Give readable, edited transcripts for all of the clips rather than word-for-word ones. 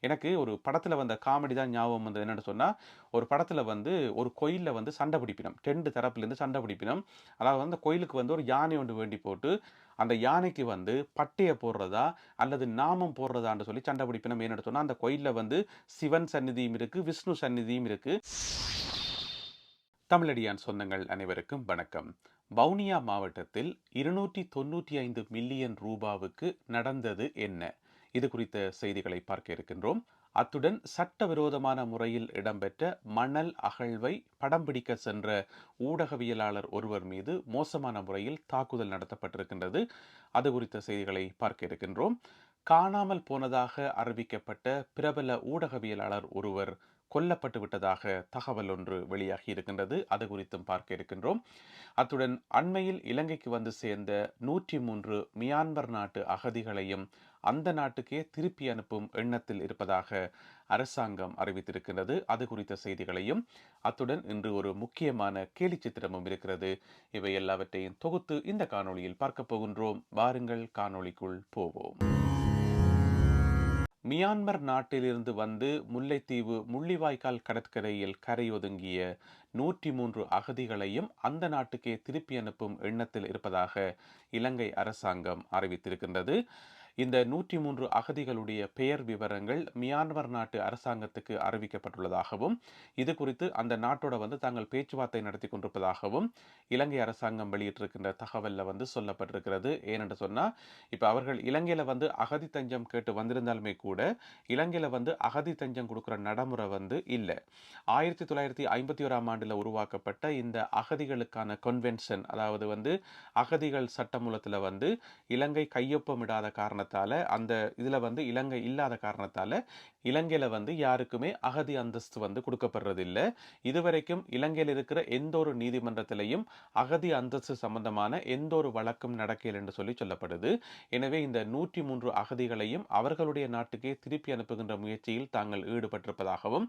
எனக்கு ஒரு படத்துல வந்த காமெடி தான் ஞாபகம் வந்தது. என்னன்னு சொன்னா, ஒரு படத்துல வந்து ஒரு கோயில்ல வந்து சண்டை பிடிப்பினம். 2 தரப்புலேருந்து சண்டை பிடிப்பினம். அதாவது வந்து கோயிலுக்கு வந்து ஒரு யானை ஒன்று வேண்டி போட்டு, அந்த யானைக்கு வந்து பட்டைய போடுறதா, அல்லது நாமம் போடுறதான்னு சொல்லி சண்டை பிடிப்பினம். ஏன்னு சொன்னா, அந்த கோயில்ல வந்து சிவன் சந்நிதியும் இருக்கு, விஷ்ணு சந்நிதியும் இருக்கு. தமிழடியான் சொந்தங்கள் அனைவருக்கும் வணக்கம். வவுனியா மாவட்டத்தில் 295 மில்லியன் ரூபாவுக்கு நடந்தது என்ன? இது குறித்த செய்திகளை பார்க்க இருக்கின்றோம். அத்துடன் சட்டவிரோதமான முறையில் இடம்பெற்ற மணல் அகழ்வை படம் பிடிக்க சென்ற ஊடகவியலாளர் ஒருவர் மீது மோசமான முறையில் தாக்குதல் நடத்தப்பட்டிருக்கின்றது. அது குறித்த செய்திகளை பார்க்க இருக்கின்றோம். காணாமல் போனதாக அறிவிக்கப்பட்ட பிரபல ஊடகவியலாளர் ஒருவர் கொல்லப்பட்டு விட்டதாக தகவல் ஒன்று வெளியாகி இருக்கின்றது. அது குறித்தும் பார்க்க இருக்கின்றோம். அத்துடன் அண்மையில் இலங்கைக்கு வந்து சேர்ந்த 103 மியான்மர் நாட்டு அகதிகளையும் அந்த நாட்டுக்கே திருப்பி அனுப்பும் எண்ணத்தில் இருப்பதாக அரசாங்கம் அறிவித்திருக்கின்றது. அது குறித்த செய்திகளையும், அத்துடன் இன்று ஒரு முக்கியமான கேலி சித்திரமும் இருக்கிறது. இவை எல்லாவற்றையும் தொகுத்து இந்த காணொளியில் பார்க்க போகின்றோம். வாருங்கள் காணொளிக்குள் போவோம். மியான்மர் நாட்டிலிருந்து வந்து முல்லைத்தீவு முள்ளிவாய்க்கால் கடற்கரையில் கரையொதுங்கிய 103 அகதிகளையும் அந்த நாட்டுக்கே திருப்பி அனுப்பும் எண்ணத்தில் இருப்பதாக இலங்கை அரசாங்கம் அறிவித்திருக்கின்றது. இந்த 103 அகதிகளுடைய பெயர் விவரங்கள் மியான்மர் நாட்டு அரசாங்கத்துக்கு அறிவிக்கப்பட்டுள்ளதாகவும், இது குறித்து அந்த நாட்டோட வந்து தாங்கள் பேச்சுவார்த்தை நடத்தி கொண்டிருப்பதாகவும் இலங்கை அரசாங்கம் வெளியிட்டிருக்கின்ற தகவல்ல வந்து சொல்லப்பட்டிருக்கிறது. ஏனென்று சொன்னா, இப்ப அவர்கள் இலங்கையில வந்து அகதி தஞ்சம் கேட்டு வந்திருந்தாலுமே கூட இலங்கையில வந்து அகதி தஞ்சம் கொடுக்கிற நடைமுறை வந்து இல்லை. 1951ஆம் ஆண்டுல உருவாக்கப்பட்ட இந்த அகதிகளுக்கான கன்வென்ஷன், அதாவது வந்து அகதிகள் சட்டமூலத்துல வந்து இலங்கை கையொப்பமிடாத காரணத்தால, அந்த இதுல வந்து இலங்கை இல்லாத காரணத்தால இலங்கையில வந்து யாருக்குமே அகதி அந்தஸ்து வந்து கொடுக்கப்படுறது இல்ல. இதுவரைக்கும் இலங்கையில் இருக்கிற எந்த ஒரு நீதிமன்றத்திலையும் அகதி அந்தஸ்து சம்பந்தமான எந்த ஒரு வழக்கும் நடக்கல என்று சொல்லி சொல்லப்படுது. எனவே இந்த 103 அகதிகளையும் அவர்களுடைய நாட்டுக்கே திருப்பி அனுப்புகின்ற முயற்சியில் தாங்கள் ஈடுபட்டிருப்பதாகவும்,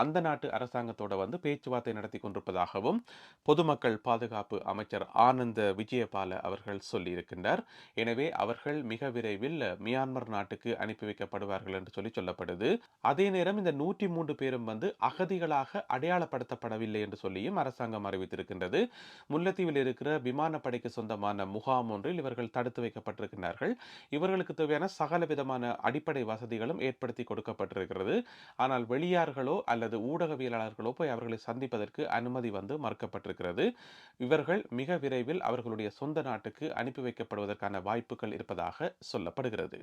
அந்த நாட்டு அரசாங்கத்தோட வந்து பேச்சுவார்த்தை நடத்தி கொண்டிருப்பதாகவும் பொதுமக்கள் பாதுகாப்பு அமைச்சர் ஆனந்த விஜயபால அவர்கள் சொல்லியிருக்கின்றார். எனவே அவர்கள் மிக விரைவில் மியான்மர் நாட்டுக்கு அனுப்பி வைக்கப்படுவார்கள் என்று சொல்லி சொல்லப்படுது. அதே நேரம் இந்த 103 பேரும் வந்து அகதிகளாக அடையாளப்படுத்தப்படவில்லை என்று சொல்லியும் அரசாங்கம் அறிவித்திருக்கின்றது. முல்லைத்தீவில் இருக்கிற விமானப்படைக்கு சொந்தமான முகாம் ஒன்றில் இவர்கள் தடுத்து வைக்கப்பட்டிருக்கிறார்கள். இவர்களுக்கு தேவையான சகல விதமான அடிப்படை வசதிகளும் ஏற்படுத்தி கொடுக்கப்பட்டிருக்கிறது. ஆனால் வெளியார்களோ அல்லது ஊடகவியலாளர்களோ போய் அவர்களை சந்திப்பதற்கு அனுமதி வந்து மறுக்கப்பட்டிருக்கிறது. இவர்கள் மிக விரைவில் அவர்களுடைய சொந்த நாட்டுக்கு அனுப்பி வைக்கப்படுவதற்கான வாய்ப்புகள் இருப்பதாக சொல்லப்படுகிறது.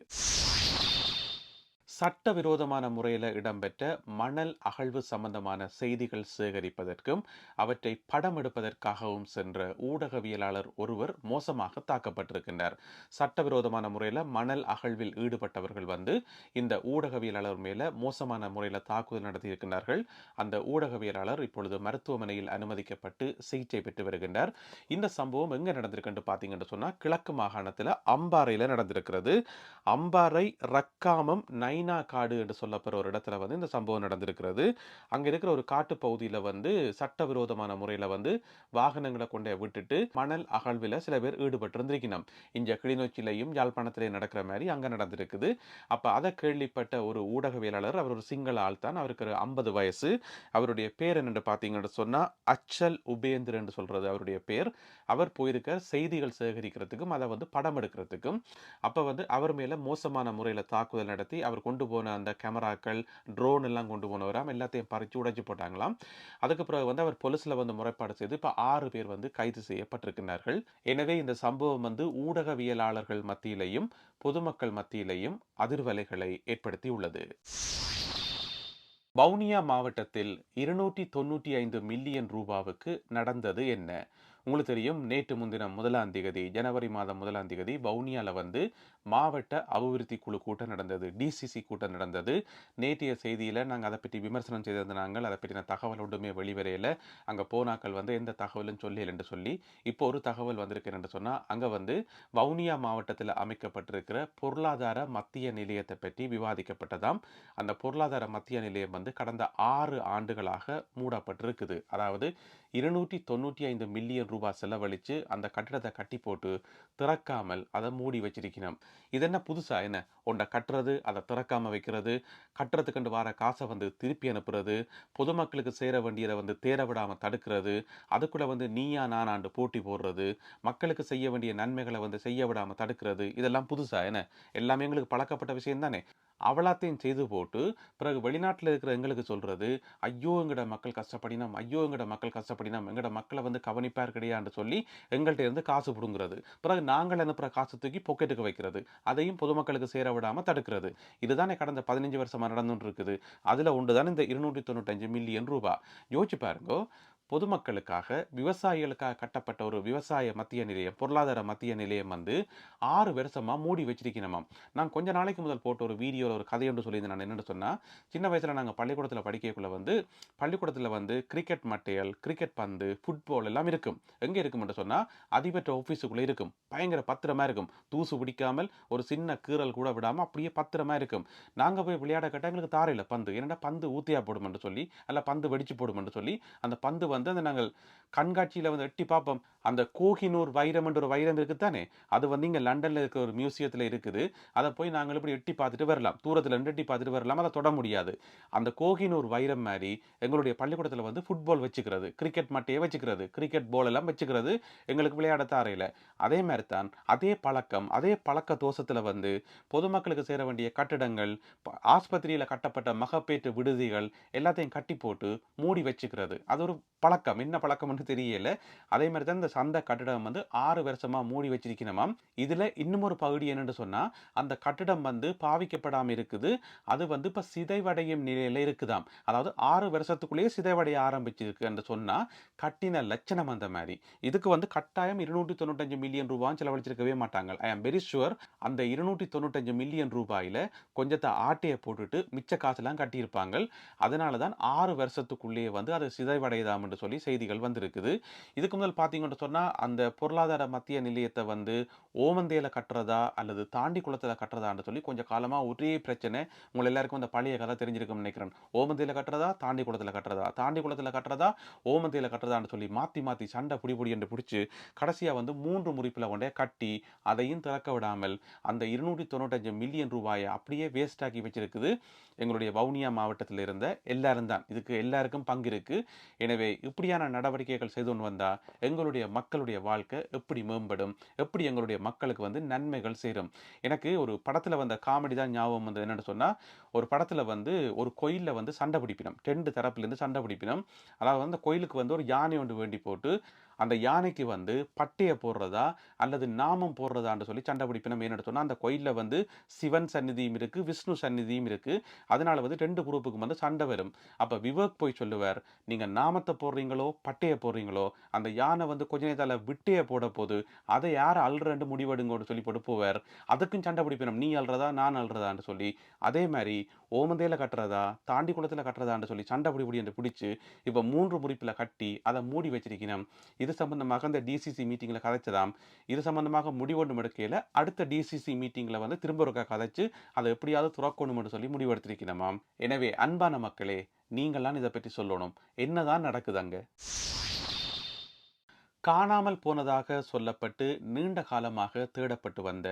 சட்டவிரோதமான முறையில் இடம்பெற்ற மணல் அகழ்வு சம்பந்தமான செய்திகள் சேகரிப்பதற்கும் அவற்றை படம் எடுப்பதற்காகவும் சென்ற ஊடகவியலாளர் ஒருவர் மோசமாக தாக்கப்பட்டிருக்கின்றார். சட்டவிரோதமான முறையில் மணல் அகழ்வில் ஈடுபட்டவர்கள் வந்து இந்த ஊடகவியலாளர் மேல மோசமான முறையில் தாக்குதல் நடத்தியிருக்கிறார்கள். அந்த ஊடகவியலாளர் இப்பொழுது மருத்துவமனையில் அனுமதிக்கப்பட்டு சிகிச்சை பெற்று வருகின்றார். இந்த சம்பவம் எங்க நடந்திருக்கு பார்த்தீங்கன்னு சொன்னா, கிழக்கு மாகாணத்தில் அம்பாறையில் நடந்திருக்கிறது. அம்பாறை ரக்காமம் நைனா காடு என்று சொல்லப்படுற ஒரு இடத்துல வந்து இந்த சம்பவம் நடந்திருக்கிறது. அங்க இருக்கிற ஒரு காட்டு பகுதியில வந்து சட்டவிரோதமான முறையில வந்து வாகனங்களை கொண்டே விட்டுட்டு மணல் அகழ்வில் சில பேர் ஈடுபட்டு இருந்திருக்கணும். இங்க கிளிநொச்சியிலையும் யாழ்ப்பாணத்திலையும் நடக்கிற மாதிரி அங்க நடந்திருக்குது. அப்ப அதை கேள்விப்பட்ட ஒரு ஊடகவியலாளர், அவர் ஒரு சிங்கள ஆள் தான், அவருக்கு 50 வயசு. அவருடைய பேர் என்னென்று பார்த்தீங்கன்னு சொன்னா அச்சல் உபேந்திர என்று சொல்றது அவருடைய பேர். அவர் போயிருக்க செய்திகள் சேகரிக்கிறதுக்கும் அதை வந்து படம் எடுக்கிறதுக்கும். அப்ப வந்து அவர் மேல மோசமான முறையில் தாக்குதல் நடத்தி அவர் கொண்டு போன அந்த கேமராக்கள், ட்ரோன் எல்லாம் கொண்டு போனவராம், எல்லாத்தையும் பறிச்சு உடைச்சு போட்டாங்களாம். அதுக்கு பிறகு வந்து அவர் போலீஸ்ல வந்து முறைப்பாடு செய்து இப்ப 6 பேர் வந்து கைது செய்யப்பட்டிருக்கிறார்கள். எனவே இந்த சம்பவம் வந்து ஊடகவியலாளர்கள் மத்தியிலையும் பொதுமக்கள் மத்தியிலையும் அதிர்வலைகளை ஏற்படுத்தி உள்ளது. வவுனியா மாவட்டத்தில் 295 மில்லியன் ரூபாவுக்கு நடந்தது என்ன? உங்களுக்கு தெரியும், நேற்று முன்தினம் 1ஆம் தேதி ஜனவரி மாதம் 1ஆம் தேதி வவுனியால வந்து மாவட்ட அபிவிருத்தி குழு கூட்டம் நடந்தது. டிசிசி கூட்டம் நடந்தது. நேற்றைய செய்தியில நாங்கள் அதை பற்றி விமர்சனம் செய்திருந்தாங்க. அதை பற்றின தகவல் ஒன்றுமே வெளிவரையில. அங்க போனாக்கள் வந்து எந்த தகவலும் சொல்லல என்று சொல்லி இப்போ ஒரு தகவல் வந்திருக்கு என்று சொன்னா, அங்க வந்து வவுனியா மாவட்டத்தில் அமைக்கப்பட்டிருக்கிற பொருளாதார மத்திய நிலையத்தை பற்றி விவாதிக்கப்பட்டதாம். அந்த பொருளாதார மத்திய நிலையம் வந்து கடந்த 6 ஆண்டுகளாக மூடப்பட்டிருக்குது. அதாவது 295 மில்லியன் ரூபாய் செலவழிச்சு அந்த கட்டிடத்தை கட்டி போட்டு திறக்காமல் அதை மூடி வச்சிருக்கணும். இது என்ன புதுசா என்ன? ஒன்றை கட்டுறது, அதை திறக்காம வைக்கிறது, கட்டுறதுக்கு வர காசை வந்து திருப்பி அனுப்புறது, பொதுமக்களுக்கு சேர வேண்டியதை வந்து தேர விடாம தடுக்கிறது, அதுக்குள்ள வந்து நீயா நானாண்டு போட்டி போடுறது, மக்களுக்கு செய்ய வேண்டிய நன்மைகளை வந்து செய்ய விடாம தடுக்கிறது, இதெல்லாம் புதுசா என்ன? எல்லாமே எங்களுக்கு பழக்கப்பட்ட விஷயம் தானே. அவலாத்தையும் செய்து போட்டு பிறகு வெளிநாட்டில் இருக்கிற எங்களுக்கு சொல்றது, ஐயோ எங்கட மக்கள் கஷ்டப்படினோம், ஐயோ எங்கட மக்கள் கஷ்டப்படினோம், எங்கட மக்களை வந்து கவனிப்பார் கிடையான்னு சொல்லி எங்கள்கிட்ட இருந்து காசு பிடுங்குறது. பிறகு நாங்கள் அனுப்புற காசு தூக்கி பொக்கெட்டுக்கு வைக்கிறது, அதையும் பொதுமக்களுக்கு சேர விடாம தடுக்கிறது. இதுதானே கடந்த 15 வருஷமா நடந்துட்டு இருக்குது. அதுல ஒன்றுதான் இந்த 295 மில்லியன் ரூபாய். யோசிச்சு பாருங்க. பொதுமக்களுக்காக, விவசாயிகளுக்காக கட்டப்பட்ட ஒரு விவசாய மத்திய நிலையம், பொருளாதார மத்திய நிலையம் வந்து 6 வருஷமா மூடி வச்சிருக்கணுமாம். நான் கொஞ்ச நாளைக்கு முதல் போட்ட ஒரு வீடியோவில் ஒரு கதை ஒன்று சொல்லியிருந்தேன். நான் என்னென்னு சொன்னால், சின்ன வயசில் நாங்கள் பள்ளிக்கூடத்தில் படிக்கக்குள்ள வந்து பள்ளிக்கூடத்தில் வந்து கிரிக்கெட் மட்டையல், கிரிக்கெட் பந்து, ஃபுட்பால் எல்லாம் இருக்கும். எங்கே இருக்கும்னு சொன்னால் அதிபற்ற ஆஃபீஸுக்குள்ளே இருக்கும். பயங்கர பத்திரமா இருக்கும். தூசு பிடிக்காமல் ஒரு சின்ன கீறல் கூட விடாமல் அப்படியே பத்திரமா இருக்கும். நாங்கள் போய் விளையாட கேட்டால் எங்களுக்கு தாரையில் பந்து, என்னடா பந்து ஊத்தியா போடும் என்று சொல்லி, அல்ல பந்து வெடிச்சு போடும் என்று சொல்லி அந்த பந்து வந்து அந்த நாங்கள் கண்காட்சியில் வந்து எட்டி பார்ப்போம். அந்த கோஹினூர் வைரம் என்ற ஒரு வைரம் இருக்குது தானே, அது வந்து இங்கே லண்டனில் இருக்கிற ஒரு மியூசியத்தில் இருக்குது. அதை போய் நாங்கள் இப்படி எட்டி பார்த்துட்டு வரலாம், தூரத்தில் நின்று எட்டி பார்த்துட்டு வரலாம், அதை தொட முடியாது. அந்த கோஹினூர் வைரம் மாதிரி எங்களுடைய பள்ளிக்கூடத்தில் வந்து ஃபுட்பால் வச்சுக்கிறது, கிரிக்கெட் மட்டையை வச்சுக்கிறது, கிரிக்கெட் பால் எல்லாம் வச்சுக்கிறது எங்களுக்கு விளையாட தாரையில். அதே மாதிரி தான் அதே பழக்கம், அதே பழக்க தோஷத்தில் வந்து பொதுமக்களுக்கு சேர வேண்டிய கட்டிடங்கள், ஆஸ்பத்திரியில் கட்டப்பட்ட மகப்பேற்று விடுதிகள் எல்லாத்தையும் கட்டி போட்டு மூடி வச்சுக்கிறது. அது ஒரு பழக்கம். என்ன பழக்கம்னு தெரியல. அதே மாதிரி தான் இந்த சந்தை கட்டிடம் வந்து 6 வருஷமா மூடி வச்சிருக்கணுமாம். இதுல இன்னும் ஒரு பகுதி என்னன்னு சொன்னா, அந்த கட்டிடம் வந்து பாவிக்கப்படாம இருக்குது. அது வந்து இப்ப சிதைவடையும் நிலையில இருக்குதாம். அதாவது 6 வருஷத்துக்குள்ளேயே சிதைவடைய ஆரம்பிச்சிருக்கு என்று சொன்னா, கட்டின லட்சணம் அந்த மாதிரி. இதுக்கு வந்து கட்டாயம் 295 மில்லியன் ரூபாய் செலவழிச்சிருக்கவே மாட்டாங்க. ஐ ஆம் வெரி ஷுவர் அந்த 295 மில்லியன் ரூபாயில கொஞ்சத்தை ஆட்டையை போட்டுட்டு மிச்ச காசுலாம் கட்டியிருப்பாங்க. அதனால தான் 6 வருஷத்துக்குள்ளேயே வந்து அது சிதைவடையதாம் என்று சொல்லி செய்திகள் வந்திருக்குது. இதுக்கு முதல் பார்த்தீங்கன்னு சொன்னா, அந்த பொருளாதார மத்திய நிலையத்தை வந்து ஓமந்தேல கட்டுறதா அல்லது தாண்டிக்குளத்துல கட்டுறதான்னு சொல்லி கொஞ்சம் காலமா ஒரே பிரச்சனை. உங்க எல்லாருக்கும் அந்த பழைய கதை தெரிஞ்சிருக்கும்னு நினைக்கிறேன். ஓமந்தேல கட்டுறதா, தாண்டிக்குளத்துல கட்டுறதா, தாண்டிக்குளத்துல கட்டுறதா, ஓமந்தேல கட்டுறதான்னு சொல்லி மாத்தி மாத்தி சண்டை புடி என்று பிடிச்சு கடைசியா வந்து 3 முறிப்புல கொண்டே கட்டி அதையும் திறக்க விடாமல் அந்த 295 மில்லியன் ரூபாயை அப்படியே வேஸ்ட் ஆக்கி வச்சிருக்குது எங்களுடைய வவுனியா மாவட்டத்தில் இருந்த எல்லாரும் தான். இதுக்கு எல்லாருக்கும் பங்கு இருக்கு. எனவே இப்படியான நடவடிக்கைகள் செய்து கொண்டு வந்தா எங்களுடைய மக்களுடைய வாழ்க்கை எப்படி மேம்படும், எப்படி எங்களுடைய மக்களுக்கு வந்து நன்மைகள் சேரும். எனக்கு ஒரு படத்துல வந்த காமெடி தான் ஞாபகம் வந்து என்னன்னு சொன்னா, ஒரு படத்துல வந்து ஒரு கோயில்ல வந்து சண்டை பிடிப்பினம், 2 தரப்புல இருந்து சண்டை பிடிப்பினம். அதாவது அந்த கோயிலுக்கு வந்து ஒரு யானை ஒன்று வேண்டி போட்டு அந்த யானைக்கு வந்து பட்டையை போடுறதா அல்லது நாமம் போடுறதான்னு சொல்லி சண்டை பிடிப்பினம். ஏன்னு சொன்னா அந்த கோயில்ல வந்து சிவன் சந்நிதியும் இருக்கு, விஷ்ணு சந்நிதியும் இருக்கு. அதனால வந்து 2 குரூப்புக்கும் வந்து சண்டை வரும். அப்ப விவேக் போய் சொல்லுவார், நீங்க நாமத்தை போடுறீங்களோ பட்டையை போடுறீங்களோ, அந்த யானை வந்து கொஞ்ச நேரத்தால விட்டையை போட போது, அதை யார் அல்றன்னு முடிவெடுங்கன்னு சொல்லி போட்டு போவார். அதுக்கும் சண்டை பிடிப்பினம், நீ அல்றதா நான் அல்றதான்னு சொல்லி. அதே மாதிரி ஓமந்தேல கட்டுறதா தாண்டி குளத்துல கட்டுறதான்னு சொல்லி சண்டை பிடி என்று பிடிச்சு இப்ப 3 முறிப்புல கட்டி அதை மூடி வச்சிருக்கணும். இது சம்பந்தமாக அந்த டிசிசி மீட்டிங்ல கதைச்சதாம். இது சம்பந்தமாக முடிவொன்றும் எடுக்கையில அடுத்த டிசிசி மீட்டிங்ல வந்து திரும்ப ஒருக்கா கதைச்சு அதை எப்படியாவது துறக்கணும்னு சொல்லி முடிவெடுத்திருக்கணுமாம். எனவே அன்பான மக்களே, நீங்களாம் இதை பற்றி சொல்லணும். என்னதான் நடக்குது அங்க? காணாமல் போனதாக சொல்லப்பட்டு நீண்ட காலமாக தேடப்பட்டு வந்த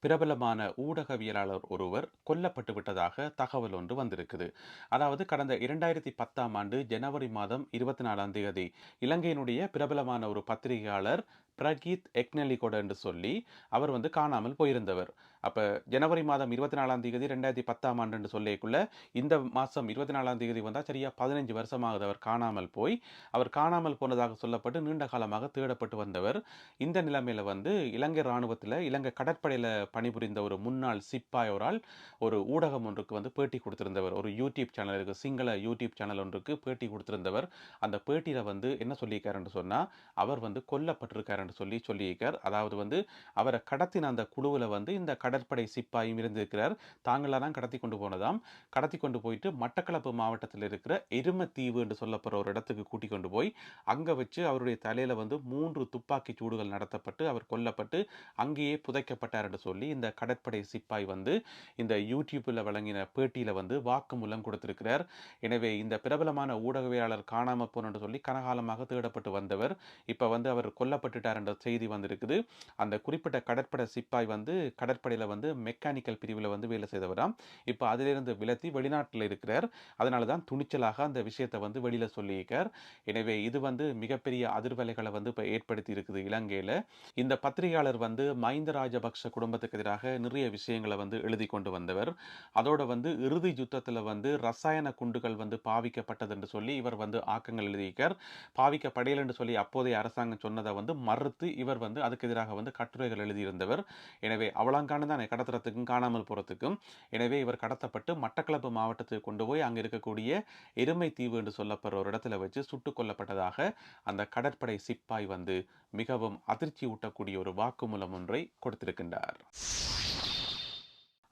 பிரபலமான ஊடகவியலாளர் ஒருவர் கொல்லப்பட்டு விட்டதாக தகவல் ஒன்று வந்திருக்குது. அதாவது கடந்த 2010ஆம் ஆண்டு ஜனவரி மாதம் 24ஆம் தேதி இலங்கையினுடைய பிரபலமான ஒரு பத்திரிகையாளர் பிரகீத் எக்னெலிகொட என்று சொல்லி அவர் வந்து காணாமல் போயிருந்தவர். அப்ப ஜனவரி மாதம் 24ஆம் தேதி 2010ஆம் ஆண்டு என்று சொல்லிக்குள்ள இந்த மாசம் 24ஆம் தேதி வந்தா சரியா 15 வருஷமாகுது அவர் காணாமல் போய். அவர் காணாமல் போனதாக சொல்லப்பட்டு நீண்ட காலமாக தேடப்பட்டு வந்தவர். இந்த நிலைமையில வந்து இலங்கை ராணுவத்தில் இலங்கை கடற்படையில் பணிபுரிந்த ஒரு முன்னாள் சிப்பாய் ஒரு ஆள் ஒரு ஊடகம் ஒன்றுக்கு வந்து பேட்டி கொடுத்திருந்தவர். ஒரு யூடியூப் சேனல் இருக்கு, சிங்கள யூடியூப் சேனல் ஒன்றுக்கு பேட்டி கொடுத்திருந்தவர். அந்த பேட்டியில வந்து என்ன சொல்லியிருக்காருன்னு சொன்னா, அவர் வந்து கொல்லப்பட்டிருக்காருன்னு சொல்லியிருக்கார். அதாவது வந்து அவரை கடத்தின அந்த குழுவில் வந்து இந்த கடற்படை சிப்பாயும் இருந்திருக்கிறார். தாங்களாம் கடத்தி கொண்டு போனதாம். கடத்தி கொண்டு போயிட்டு மட்டக்களப்பு மாவட்டத்தில் இருக்கிற எருமத்தீவு என்று சொல்லப்படுற ஒரு இடத்துக்கு கூட்டி கொண்டு போய் அங்க வச்சு அவருடைய தலையில வந்து 3 துப்பாக்கி சூடுகள் நடத்தப்பட்டு அவர் கொல்லப்பட்டு அங்கேயே புதைக்கப்பட்டார் என்று சொல்லி இந்த கடற்படை சிப்பாய் வந்து இந்த யூடியூப்ல வழங்கின பேட்டியில வந்து வாக்குமூலம் கொடுத்திருக்கிறார். எனவே இந்த பிரபலமான ஊடகவியலாளர் காணாம போன சொல்லி கனகாலமாக தேடப்பட்டு வந்தவர் இப்ப வந்து அவர் கொல்லப்பட்டுட்டார் என்ற செய்தி வந்திருக்குது. அந்த குறிப்பிட்ட கடற்படை சிப்பாய் வந்து கடற்படையில நிலையத்தில் வந்து மெக்கானிக்கல் பிரிவில் வந்து வேலை செய்தவராம். இப்போ அதிலிருந்து விலத்தி வெளிநாட்டில் இருக்கிறார். அதனால தான் துணிச்சலாக அந்த விஷயத்தை வந்து வெளியில் சொல்லியிருக்கார். எனவே இது வந்து மிகப்பெரிய அதிர்வலைகளை வந்து இப்போ ஏற்படுத்தி இருக்குது இலங்கையில். இந்த பத்திரிகையாளர் வந்து மஹிந்த ராஜபக்ஷ குடும்பத்துக்கு எதிராக நிறைய விஷயங்களை வந்து எழுதி கொண்டு வந்தவர். அதோட வந்து இறுதி யுத்தத்தில் வந்து ரசாயன குண்டுகள் வந்து பாவிக்கப்பட்டது என்று சொல்லி இவர் வந்து ஆக்கங்கள் எழுதியிருக்கார். பாவிக்கப்படையில் என்று சொல்லி அப்போதைய அரசாங்கம் சொன்னதை வந்து மறுத்து இவர் வந்து அதுக்கு எதிராக வந்து கட்டுரைகள் எழுதியிருந்தவர். எனவே அவலாங்கான தான் கடத்துறதுக்கும் காணாமல் போறதுக்கும். எனவே இவர் கடத்தப்பட்டு மட்டக்களப்பு மாவட்டத்துக்கு கொண்டு போய் அங்கே இருக்கக்கூடிய எருமை தீவு என்று சொல்லப்படுற ஒரு இடத்துல வச்சு சுட்டுக் கொல்லப்பட்டதாக அந்த கடற்படை சிப்பாய் வந்து மிகவும் அதிர்ச்சி ஊட்டக்கூடிய ஒரு வாக்குமூலம் ஒன்றை கொடுத்திருக்கின்றார்.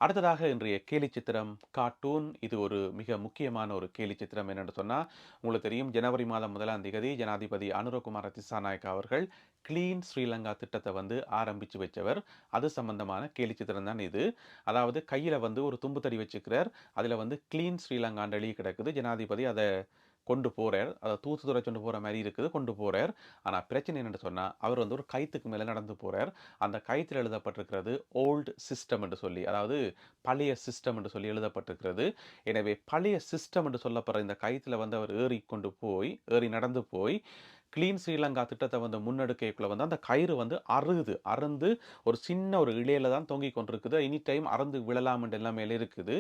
அடுத்ததாக இன்றைய கேலி சித்திரம் கார்ட்டூன். இது ஒரு மிக முக்கியமான ஒரு கேலி சித்திரம். என்னென்னு சொன்னால், உங்களுக்கு தெரியும், ஜனவரி மாதம் 1ஆம் தேதி ஜனாதிபதி அனுரகுமார திசாநாயக்க அவர்கள் கிளீன் ஸ்ரீலங்கா திட்டத்தை வந்து ஆரம்பித்து வச்சவர். அது சம்பந்தமான கேலி சித்திரம் தான் இது. அதாவது கையில் வந்து ஒரு தும்பு தடி வச்சுக்கிறார். அதில் வந்து கிளீன் ஸ்ரீலங்கான்னு எழுதி கிடக்குது. ஜனாதிபதி அதை கொண்டு போகிறார். அதை தூத்து துடைச்சுண்டு போகிற மாதிரி இருக்குது, கொண்டு போகிறார். ஆனால் பிரச்சனை என்னென்னு சொன்னால், அவர் வந்து ஒரு கயிற்றுக்கு மேலே நடந்து போகிறார். அந்த கயிற்றில் எழுதப்பட்டிருக்கிறது ஓல்டு சிஸ்டம் என்று சொல்லி, அதாவது பழைய சிஸ்டம் என்று சொல்லி எழுதப்பட்டிருக்கிறது. எனவே பழைய சிஸ்டம் என்று சொல்லப்படுற இந்த கயிற்றில் வந்து அவர் ஏறி நடந்து போய் கிளீன் ஸ்ரீலங்கா திட்டத்தை வந்து முன்னெடுக்கைக்குள்ள வந்து அந்த கயிறு வந்து அறுந்து ஒரு சின்ன ஒரு இழையில தான் தொங்கிக் கொண்டிருக்குது. எனி டைம் அறுந்து விழலாம் என்று எல்லாமே இருக்குது.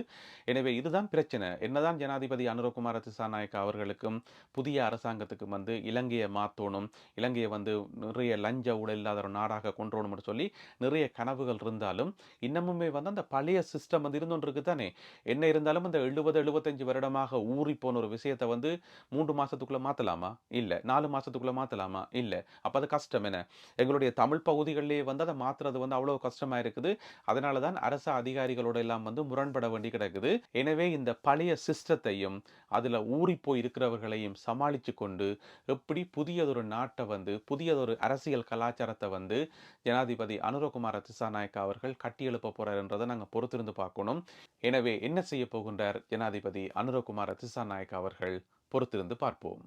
எனவே இதுதான் பிரச்சனை. என்னதான் ஜனாதிபதி அனுரகுமார திசாநாயக்க அவர்களுக்கும் புதிய அரசாங்கத்துக்கும் வந்து இலங்கையை மாற்றணும், இலங்கையை வந்து நிறைய லஞ்ச ஊழல் இல்லாத ஒரு நாடாக கொண்டுவரணும்னு சொல்லி நிறைய கனவுகள் இருந்தாலும் இன்னமுமே வந்து அந்த பழைய சிஸ்டம் வந்து இருந்துருக்கு தானே. என்ன இருந்தாலும் அந்த 70-75 வருடமாக ஊறி போன ஒரு விஷயத்தை வந்து 3 மாசத்துக்குள்ள மாற்றலாமா? இல்லை. 4 மாசத்துக்குள்ள மாற்றலாமா? இல்லை. அப்போ அது கஷ்டம். என்ன, எங்களுடைய தமிழ் பகுதிகளிலேயே வந்து அதை மாற்றுறது வந்து அவ்வளோ கஷ்டமா இருக்குது. அதனால தான் அரசு அதிகாரிகளோட எல்லாம் வந்து முரண்பட வேண்டி கிடக்குது. எனவே இந்த பழைய சிஸ்டத்தையும் அதில் ஊறி போய் இருக்கிறவர்களையும் சமாளித்து கொண்டு எப்படி புதியதொரு நாட்டை வந்து புதியதொரு அரசியல் கலாச்சாரத்தை வந்து ஜனாதிபதி அனுரகுமார திசாநாயக்க அவர்கள் கட்டியெழுப்ப போறார் என்றதை நாங்கள் பொறுத்திருந்து பார்க்கணும். எனவே என்ன செய்ய போகின்றார் ஜனாதிபதி அனுரகுமார திசாநாயக்க அவர்கள்? பொறுத்திருந்து பார்ப்போம்.